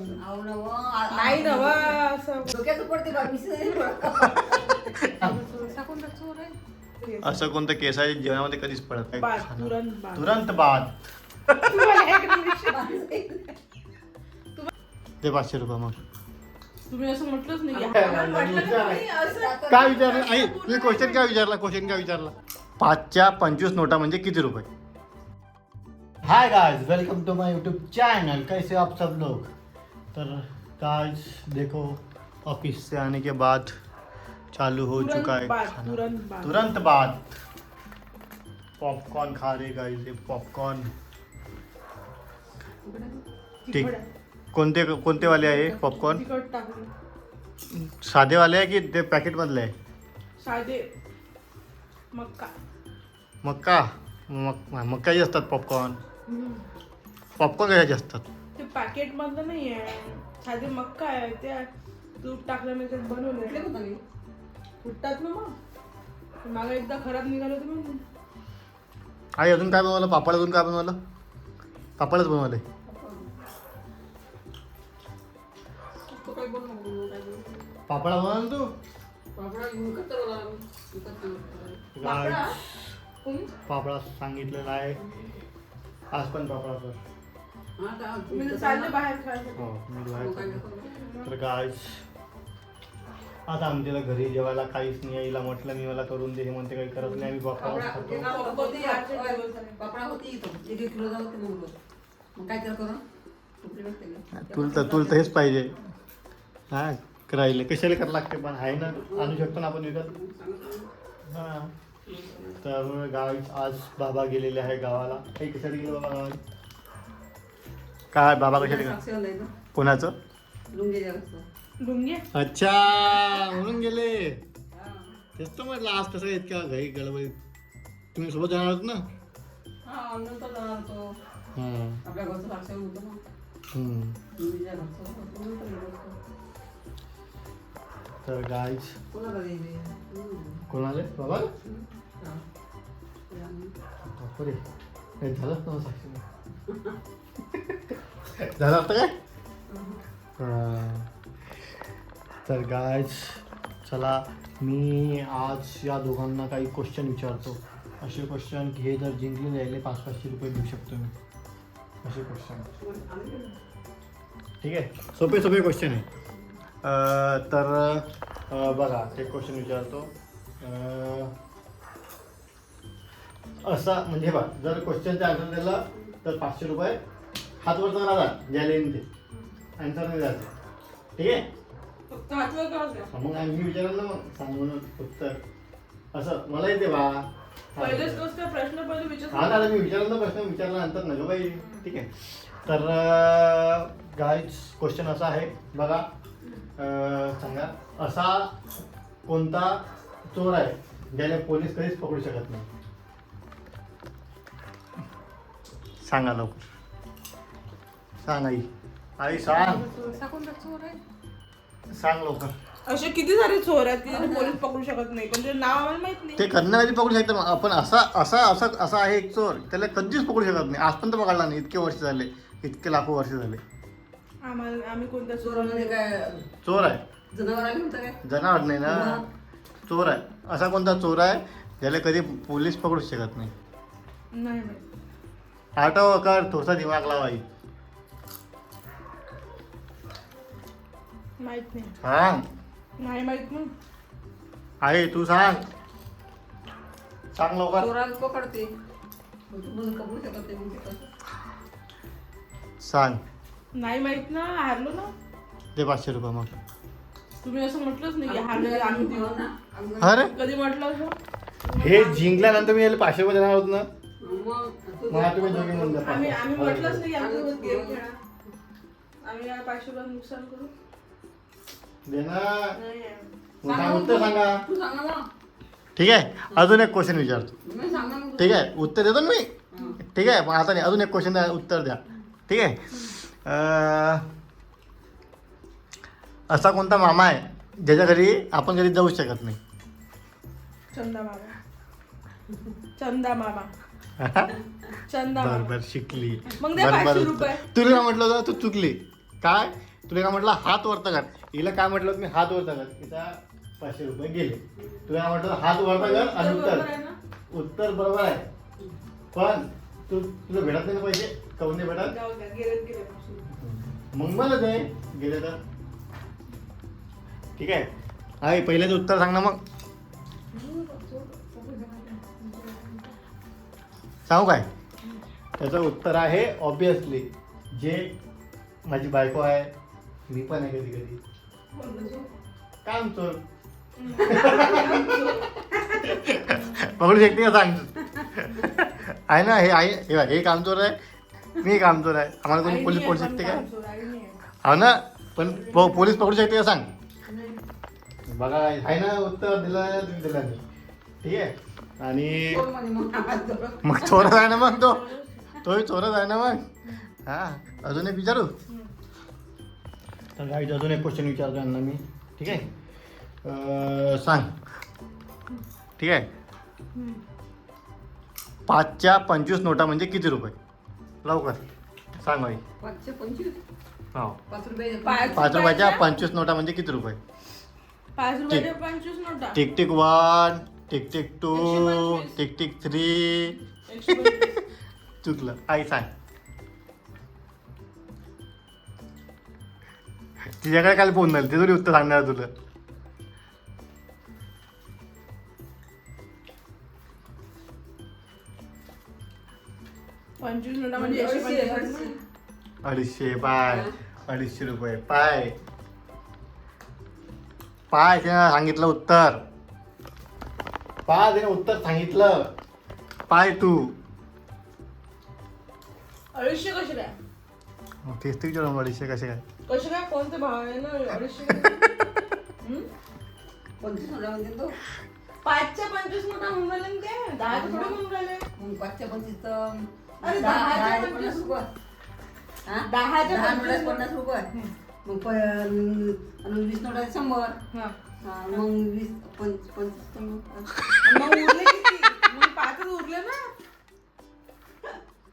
नाही नवा असं असं कोणतं केसाच्या जेवणामध्ये कधीच पडत बाद, नाही. तुरंत बाद. तुरंत बाद. तुम्हाला एक इंग्लिश ते 500 रुपये मग. तुम्ही असं म्हटलंच नाही काय विचारलं आई तुम्ही क्वेश्चन काय विचारला 5च्या 25 नोटा म्हणजे किती रुपये. Hi guys, welcome to my YouTube channel. कैसे हो आप सब लोग. तर गाइस देखो, ऑफिस से आने के बाद चालू हो चुका है खाना. तुरंत बाद. पॉपकॉर्न खा रहे गाइस, ये पॉपकॉर्न. ठीक. कोणते वाले आहे पॉपकॉर्न. तिखट टाकले साधे वाले आहे की ते पॅकेट मधले आहे. साधे मक्का मक्काचे असतात पॉपकॉर्न. पॉपकॉर्न कशाचे असतात. ते पॅकेट मधलं नाही आहे, साधे मक्का आहे. ते दूध टाकल्याने बनवले फुटतात ना. मग मागे एकदा खराब निघालं होतं म्हणून. आई अजून काय बनवलं. पापड अजून काय बनवलं. पापडच बनवले. पापडा बनवलं तू. पापडा सांगितलेला आहे आज पण पापडा कर. मी तर चालले बाहेर खायला. हो मी बाहेर. तर गाईज आता आमच्याला घरी जेवायला काहीच नाही. आईला म्हटलं मी मला करून दे, हे म्हणते काही करत नाही. आम्ही पापड खातो. तुला तर हेच पाहिजे. हा करायला कशाला करायला लागते, पण आहे ना, आणू शकतो ना आपण विकत. हां तर गाईज आज बाबा गेलेले आहे गावाला. काही कशाला गेले बाबा गावाला. काय बाबा कशाला गेले. कोणाचं डुंगे अच्छा म्हणून गेले. तेच तर म्हटलं आज कसं इतक्या घाई गडबडीत. तुम्ही सोबत जाणार होत ना. आपल्या घरचं साक्षर होतं तर गाईज कोणाले बाबा बापरे काही झालंच नव्हतं साक्षी. झालं असतं काय. तर गाईज चला मी आज या दोघांना काही क्वेश्चन विचारतो. असे क्वेश्चन की हे जर जिंकले राहिले 500-500 रुपये देऊ शकतो मी. असे क्वेश्चन ठीक आहे. सोपे क्वेश्चन आहे. तर बघा ते क्वेश्चन विचारतो. असा म्हणजे बघा, जर क्वेश्चनचा आन्सर दिला तर 500 रुपये हातवरचा राहतात. ज्याला येईन ते आन्सर नाही जायचं. ठीक आहे. मग मी विचारलं ना, मग सांग म्हणून उत्तर असं मला येते बा. प्रश्न पहिले हा दादा मी विचारलं ना, प्रश्न विचारल्यानंतर ना गं बाई. ठीक आहे. तर गाईज क्वेश्चन असा आहे बघा. सांगा असा कोणता चोर आहे ज्याला पोलीस कधीच पकडू शकत नाही. सांगा लवकर. सांग आई सांग. सांग लवकर. असे किती सारे चोर आहेत की पोलीस पकडू शकत नाही, पण ते नाव आम्हाला माहित नाही. ते करण्यासाठी पकडू शकतात. आपण असा आहे एक चोर, त्याला कधीच पकडू शकत नाही. आजपर्यंत पकडला नाही. इतके वर्ष झाले, इतके लाखो वर्ष झाले. आम्ही कोणत्या चोर आहे. जनावर नाही ना, चोर आहे. असा कोणता चोर आहे ज्याला कधी पोलीस पकडू शकत नाही. नाही आठव कर, थोडासा दिमाग लावाई. माहित नाही. सांग. नाही माहित ना. आहे तू सांग. सांग लवकर. पकडते सांग. नाही माहित ना, हारलो ना. दे 500 रुपये मग. तुम्ही असं म्हटलंच नाही की हारले आम्ही देऊ ना. अरे कधी म्हटलं असं. हे जिंकल्यानंतर मी याला 500 रुपये देणार होत ना. मला तुम्ही दोघे म्हणता आम्ही म्हटलंच नाही की आमच्यासोबत गेम खेळा. आम्ही 500 रुपये नुकसान करू. दे ना. नाही. उत्तर सांगा. ठीक आहे. अजून एक क्वेश्चन विचारतो. ठीक आहे. उत्तर देतो ना मी. ठीक आहे. पण आता नाही, अजून एक क्वेश्चन द्या, उत्तर द्या. ठीक आहे. असा कोणता मामा आहे ज्याच्या घरी आपण कधी जाऊ शकत नाही. चंदा मामा चंदा मामा. बरोबर शिकली. मग दे 500 रुपये. तुला म्हटलं होतं तू चुकली. काय तुला काय म्हटलं हात वरता कर. हिला काय म्हटलं मी हात वरता कर. तिचा 500 रुपये गेले. तुला काय म्हटलं हात वरता कर आणि बरोबर उत्तर. आहे ना? उत्तर बरोबर आहे. पण तुला भेटत नाही ना पैसे. काऊन नाही भेटत? जाऊ द्या, गेले. मग मला दे गेले तर. ठीक आहे. आहे पहिल्याचं उत्तर सांग ना मग. सांगू काय? त्याचं उत्तर आहे ऑब्विसली जे माझी बायको आहे. मी पण आहे कधी कधी काम चोर. पकडू शकते का सांग. आहे ना हे आहे हे बघ, हे कामचोर आहे. मी कामचोर आहे. आम्हाला कोणी पोलीस पकडू शकते का? हो ना. पण पोलीस पकडू शकते का सांग. बघा आहे ना उत्तर दिलं तुम्ही दिलं नाही. ठीक आहे. आणि मग चोरच आहे ना मग तोही चोरच आहे ना मग. हा अजून एक विचारू. तर गाईज अजून एक क्वेश्चन विचारतो यांना मी. ठीक आहे. सांग. ठीक आहे. 5च्या 25 नोटा म्हणजे किती रुपये? लवकर सांग बाई. 525. हो 5 रुपये. 5 रुपयाच्या 25 नोटा म्हणजे किती रुपये? 5 रुपयाच्या 25 नोटा. Tick tick 1, tick tick 2, 125. Tick tick 3. 125. चुकलं. आई सांग. तिच्याकडे काल फोन झाली ते थोडी उत्तर सांगणार तुला. पंचवीस नोटा म्हणजे 125. 250 पाय. 250 रुपये पाय. पाय त्यानं सांगितलं उत्तर. पाय त्यानं उत्तर सांगितलं. पाय तू 250 कसे काय? तेच ते विचारून 250 कसे काय? कसे काय? कोणते भाव आहे ना 250? 25 नोटा म्हणजे तो. 5च्या 25 नोटा होऊन राहिले ना ते. 10 थोडे होऊन राहिले. मग 5च्या 25 तर अरे 10च्या 10च्या 50 रुपये. हा? 10च्या 10 25 नोटा 50 रुपये. मग आणि 20 नोटा 100. हा. हा, मग 20 25 आणि मग उरले किती? मग 5च उरले ना.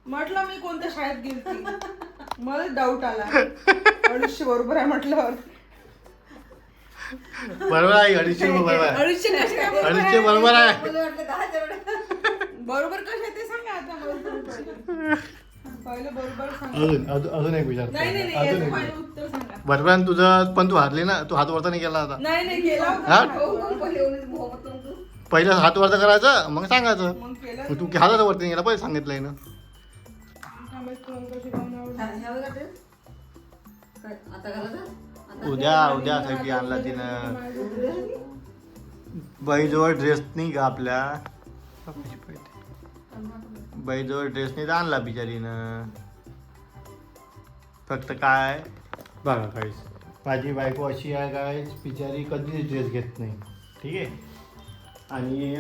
म्हटलं मी कोणत्या शाळेत गेलती. मला डाऊट आला. 250 बरोबर आहे म्हटल्यावर. बरोबर आहे. 250 रुपये बरोबर आहे. 250 कसे काय बरोबर 250 आहे? बरोबर आहे. मला वाटलं 10च्या नोटा. बरोबर कसे आहे ते सांगा आता मला. पहिलं बरोबर सांगा. अजून एक विचार. नाही नाही अजून याचं एक पहिलं उत्तर सांगा. बरोबर आहे ना तुझं. पण तू हारली ना. तू हात वरता नाही केला आता. नाही केला हा? होता. हो, हो, पहिले एवढीच मोहब्बत नव्हतं. पहिलं हात वरता करायचं मग सांगायचं. मग केलं. मग तू हाताचा वरती नाही गेला पहिले सांगितलंय ना. कशी बनवलं? ह्यावेळी का ते? काय, आता घालायचं? आता उद्यासाठी आणला तिनं. बाईजवळ ड्रेस नाही का आपल्या. बाईजवळ ड्रेस नाही तर आणला बिचारीनं. फक्त काय बघा काहीच माझी बायको अशी आहे काय बिचारी कधीच ड्रेस घेत नाही. ठीक आहे. आणि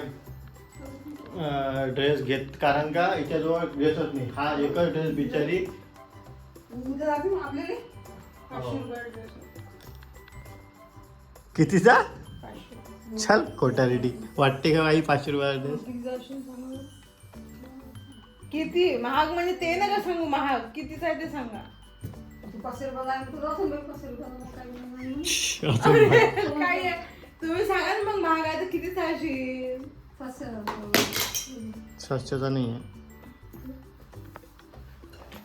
ड्रेस घेत कारण का हिच्याजवळ ड्रेसच नाही. हा एकच ड्रेस बिचारी. उद्या जाते मग आपल्याला. 500 रुपये ड्रेस. कितीचा? 500. चल खोटा रेडी वाटते का बाई 500 रुपयाचा ड्रेस. किती जाशील सांगा बरं? किती महाग म्हणजे ते नका सांगू. महाग कितीचा आहे ते सांगा. तू 500 रुपये लागले, तू जाऊ समजा 500 रुपये काय नाही. काय आहे? तुम्ही सांगा ना मग महाग आहे तर कितीचा असेल? 500 रुपये. 700चा नाही आहे.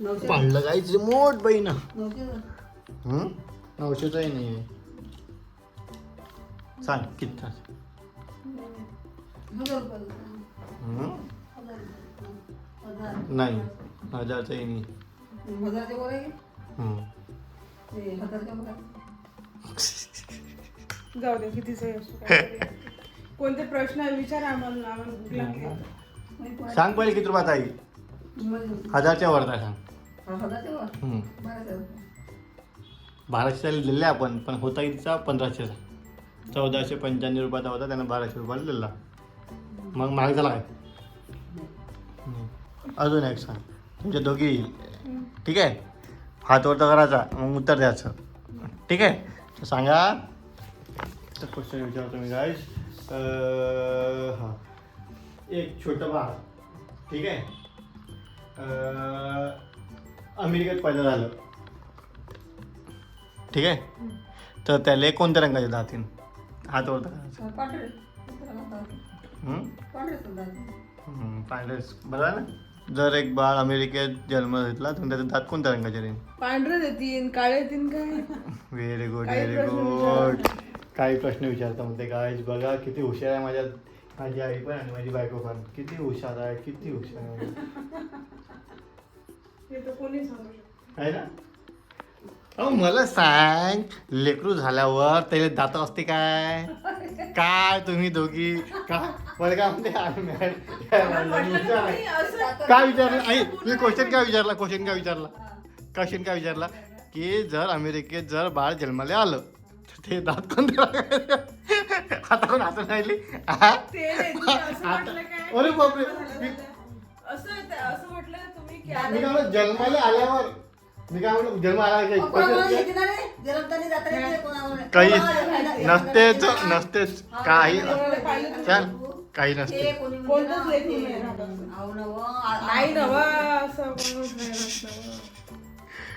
900. पाडलं काहीच मोठ बाई ना. 900. 900चाही नाही आहे. सांग किती. 1000 रुपये. 1000. नाही 1000चाही नाही. 1000च्या वर आहे की? हम्म. ते 1000च्या वर आहे. जाऊ दे कितीचा असतो काहीतरी. कोणते प्रश्न आहे विचारा आम्हाला भूक लागली. नाही पण- सांग पहिले किती रुपयात आई. म्हणजे 1000च्या वर आहे सांग. 1000च्या वर. हम्म. 1200 रुपये. 1200ला दिले आपण पण होता कितीचा 1500चा. 1495 रुपयाचा होता त्यानं 1200 रुपयाला दिला. मग महाग झाला काय. अजून एक सांग. तुमच्या दोघी ठीक आहे. हात वरता करायचा मग उत्तर द्यायचं. ठीक आहे. तर सांगा. तर क्वेश्चन विचारतो मी गाईज. हां एक छोटं बाळ ठीक आहे अमेरिकेत पैदा झालं. ठीक आहे. तर त्याला कोणत्या रंगाचे दात येईन? हात वरता करायचं. पांढरे हं? पांढरे सुद्धा पांढरेच बरं आहे ना. जर एक बाळ अमेरिकेत जन्म घेतला तर त्याचे दात कोणत्या रंगाचे राहील? पांढरे देतीन काळे देतीन काय? व्हेरी गुड काही व्हेरी प्रश्न गुड. काही प्रश्न विचारता म्हणते गाईज. बघा किती हुशार आहे माझी आई पण आणि माझी बायको पण. किती हुशार आहे, किती हुशार आहे. हे तर कोणी सांगू शकत. आहे ना. अहो मला सांग, लेकरू झाल्यावर त्याला दात असते काय? काय तुम्ही दोघी काय मला काय म्हणते काय विचारलं? आई मी क्वेश्चन काय विचारला की जर अमेरिकेत जर बाळ जन्माला आलं तर ते दात कोणते आता कोण हसून राहिली? ते नाही, तुम्ही असं म्हटलं काय? अरे बापरे. असं म्हटलं तुम्ही की मी काय म्हणतो, जन्माला आल्यावर मी काय म्हणतो जन्म आला काही काही नसतेच काही चल काही नसते. कोणतंच लेकरू नाही राहत असं. नाही नवा असं कोणच नाही राहत नवं.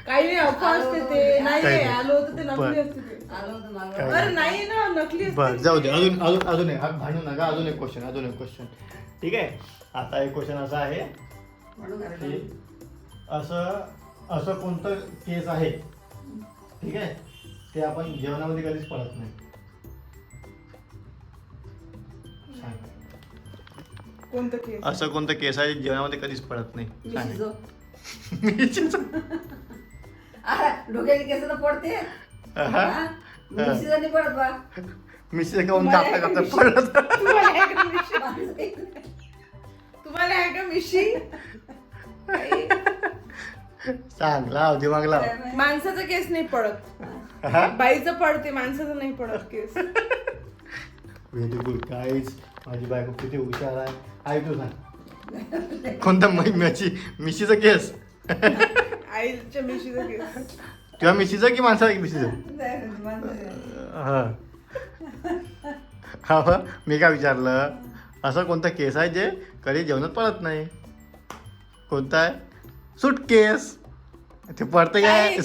काही नाही अफवा असते ते. नाही काही नाही. आलो होतं ते नकली बरं. असते ते. काही अरे नाही ना नकली असते. बर जाऊ दे. अजून एक भांडू नका. अजून एक क्वेश्चन ठीक आहे. आता एक क्वेश्चन असा आहे की असं कोणतं केस आहे ठीक आहे ते आपण जेवणामध्ये कधीच पडत नाही? सांग. कोणतं केस? असं कोणतं केस आहे जे जेवणामध्ये कधीच पडत नाही? सांग. डोक्याची केस तर पडते हा? मिशीचं नाही पडत बा मिशी खाऊन कापता पडत. तुम्हाला आहे का मिशी? तुम्हाला आहे का मिशी? सांग लाव दिमाग लाव. माणसाचा केस नाही पडत. हा? बाईचं पडते, माणसाचं नाही पडत केस. Very good guys. माझी बायको किती हुशार आहे. आई तू सांग कोणता मिशीचा केस? आईच्या मिशीचा केस. किंवा मिशीचं की माणसाचं मिशीचं? हा मी काय विचारलं असं कोणता केस आहे जे कधी जेवणात पडत नाही? कोणता आहे? सुटकेस. ते पडते काय?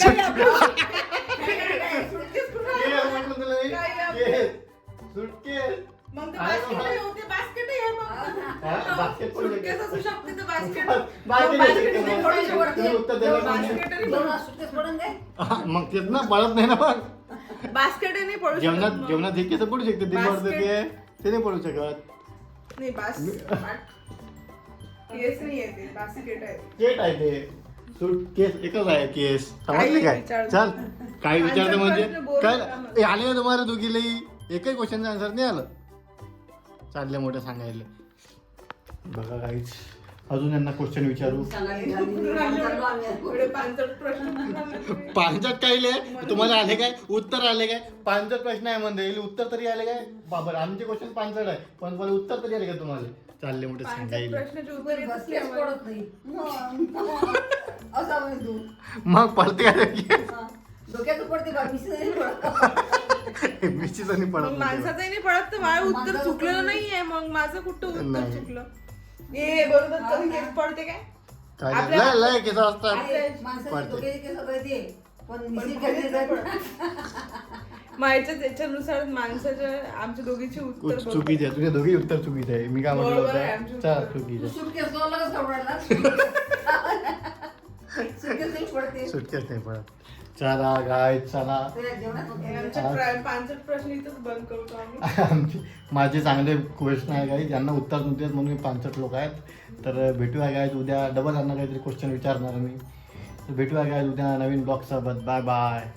सुटकेस. मग ते basket होते, basket आहे मग. basket पण नाही. सुटकेस असू शकते ते basket. basket basket आहे. नाही पडू शकत. तुम्ही उत्तर द्यायला पाहिजे. basket नाही पडू- सुटकेस पडून काय हा, मग तेच ना पडत नाही ना. मग basket नाही पडू शकत जेवणात मग. जेवणात हे केस पडू शकते. ते Basket. पडते ते नाही पडू शकत. नाही केस नाही आहे ते, basket आहे. केट आहे ते. सूट केस एकच आहे केस. समजले काही काय? विचारतो. चल काही विचारतं म्हणजे प्रश्न बोलू काय नका मला. ए, आले ना तुम्हाला दोघीला एकही क्वेश्चनचा आन्सर नाही आलं. चालले मोठे सांगायला. बघा काहीच अजून यांना क्वेश्चन विचारू. एवढे पांचट प्रश्न. पांचट काही तुम्हाला आले काय? उत्तर आले काय? पांचट प्रश्न आहे म्हणजे उत्तर तरी आले काय? बाबर आमचे क्वेश्चन पांचट आहे पण मला उत्तर तरी आले का तुम्हाला? चालले मोठे पांचट सांगायला. प्रश्नाचे उत्तर येतच बसलेच नाही आम्हाला. पडत नाही असा म्हणजे तू मग पडते काय? डोक्यात पडते बा मिशी नाही पडत मिशीच नाही मग पडत. माणसाचंही नाही पडत तर माझं उत्तर माणसाचं चुकलेलं उत्तर नाहीये. मग माझं कुठं उत्तर नाही. चुकलं? ए बरोबर कधी केस पडते काय? काय आपल्या- लय लय केस असतात. माणसाची पडते. डोक्याची केस कळते पण मिशी पण कळते कधीच नाही पडत. माझ्या त्याच्यानुसार माणसाच्या आमच्या दोघीचे उत्तर बरोबर. चुकीचे आहे. तुझे दोघी उत्तर चुकीचे आहे. मी काय म्हटलं बरोबर आहे, होतं आमचे चल उत्तर. चुकीचे. सुटकेस लगच सापडायला सुटकेस नाही पडते सुटकेच नाही पडत. चला गाय चला. तुझ्या जेवणात होते. आमचे पांचट प्रश्न इथंच बंद करतो आम्ही. आमचे माझे चांगले क्वेश्चन आहे गाई ज्यांना उत्तर नव्हते म्हणून मी 65 लोक आहेत. तर भेटूया गाय उद्या डबल यांना काहीतरी क्वेश्चन विचारणार मी. तर भेटूया गाय उद्या नवीन ब्लॉग सोबत. Bye bye.